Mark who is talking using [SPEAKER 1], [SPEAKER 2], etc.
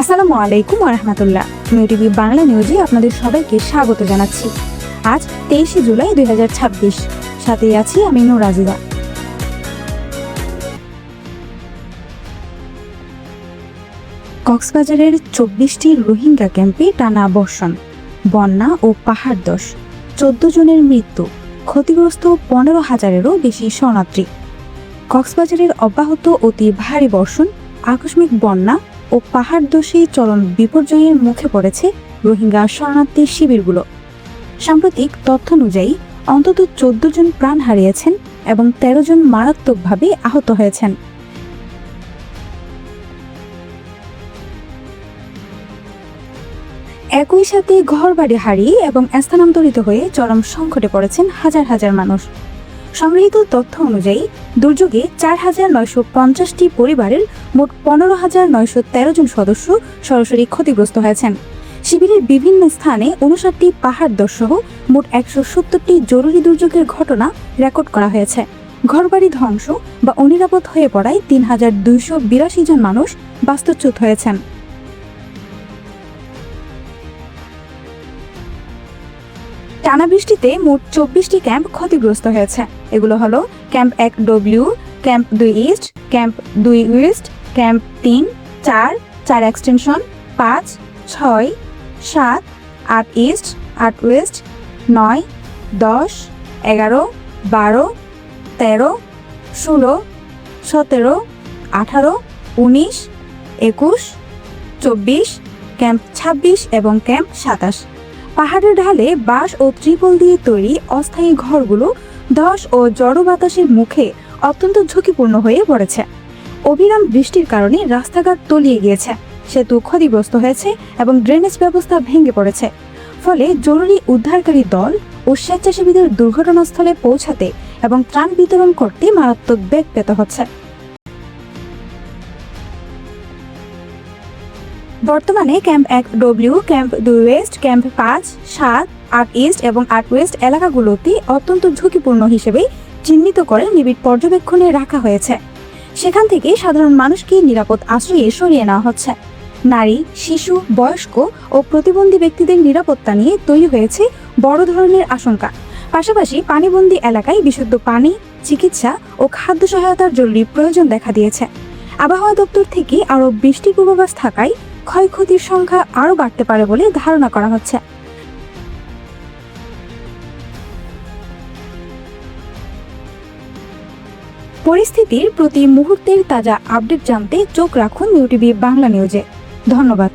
[SPEAKER 1] আসসালামু আলাইকুম ওয়া রাহমাতুল্লাহ। নিউ টিভি বাংলা নিউজে আপনাদের সবাইকে স্বাগত জানাচ্ছি। আজ 23 জুলাই 2026। সাথেই আছি আমি নূর রাজিদা। কক্সবাজারের 24টি রোহিঙ্গা ক্যাম্পে টানা বর্ষণ, বন্যা ও পাহাড় ধস, 14 জনের মৃত্যু, ক্ষতিগ্রস্ত 15,000-এরও বেশি শরণার্থী। কক্সবাজারের অব্যাহত অতি ভারী বর্ষণ, আকস্মিক বন্যা ও পাহাড় ধসে চরম বিপর্যয়ের মুখে পড়েছে রোহিঙ্গা শরণার্থী শিবিরগুলো। সাম্প্রতিক তথ্য অনুযায়ী অন্তত 14 জন প্রাণ হারিয়েছেন এবং 13 জন মারাত্মকভাবে আহত হয়েছেন। একই সাথে ঘরবাড়ি হারিয়ে এবং স্থানান্তরিত হয়ে চরম সংকটে পড়েছেন হাজার হাজার মানুষ। সংগৃহীত তথ্য অনুযায়ী দুর্যোগে 4,950টি পরিবারের মোট 15,913 জন সদস্য সরাসরি ক্ষতিগ্রস্ত হয়েছেন। শিবিরের বিভিন্ন স্থানে 59টি পাহাড় ধস সহ মোট 170টি জরুরি দুর্যোগের ঘটনা রেকর্ড করা হয়েছে। ঘরবাড়ি ধ্বংস বা অনিরাপদ হয়ে পড়ায় 3,282 জন মানুষ বাস্তুচ্যুত হয়েছেন। টানা বৃষ্টিতে মোট 24টি ক্যাম্প ক্ষতিগ্রস্ত হয়েছে। এগুলো হলো camp 1W, camp 2 east, camp 2 West, camp 3, 4 extension, 5, 6, 7, 8 east, 8 West, 9, 10, 11, 12, 13, 16, 17, 18, 19, 21, 24, camp 26 এবং ক্যাম্প 27। পাহাড়ের ঢালে বাঁশ ও ত্রিপল দিয়ে তৈরি অস্থায়ী ঘরগুলো ধস ও জড়ো বাতাসের মুখে অত্যন্ত ঝুঁকিপূর্ণ হয়ে পড়েছে। অবিরাম বৃষ্টির কারণে রাস্তাঘাট তলিয়ে গিয়েছে, সেতু ক্ষতিগ্রস্ত হয়েছে এবং ড্রেনেজ ব্যবস্থা ভেঙে পড়েছে। ফলে জরুরি উদ্ধারকারী দল ও স্বেচ্ছাসেবীদের দুর্ঘটনাস্থলে পৌঁছাতে এবং ত্রাণ বিতরণ করতে মারাত্মক বেগ পেতে হচ্ছে। বর্তমানে camp 1W, camp 2 West, camp 5, 7, 8 east এবং 8 ওয়েস্ট এলাকাগুলোতে অত্যন্ত ঝুঁকিপূর্ণ হিসেবে চিহ্নিত করে নিবিড় পর্যবেক্ষণে রাখা হয়েছে। সেখান থেকে সাধারণ মানুষকে নিরাপদ আশ্রয়ে সরিয়ে নেওয়া হচ্ছে। নারী, শিশু, বয়স্ক ও প্রতিবন্ধী ব্যক্তিদের নিরাপত্তা নিয়ে তৈরি হয়েছে বড় ধরনের আশঙ্কা। পাশাপাশি পানিবন্দী এলাকায় বিশুদ্ধ পানি, চিকিৎসা ও খাদ্য সহায়তার জরুরি প্রয়োজন দেখা দিয়েছে। আবহাওয়া দপ্তর থেকে আরও বৃষ্টির পূর্বাভাস থাকায় ক্ষয়ক্ষতির সংখ্যা আরও বাড়তে পারে বলে ধারণা করা হচ্ছে। পরিস্থিতির প্রতি মুহূর্তের তাজা আপডেট জানতে চোখ রাখুন নিউ টিভি বাংলা নিউজে। ধন্যবাদ।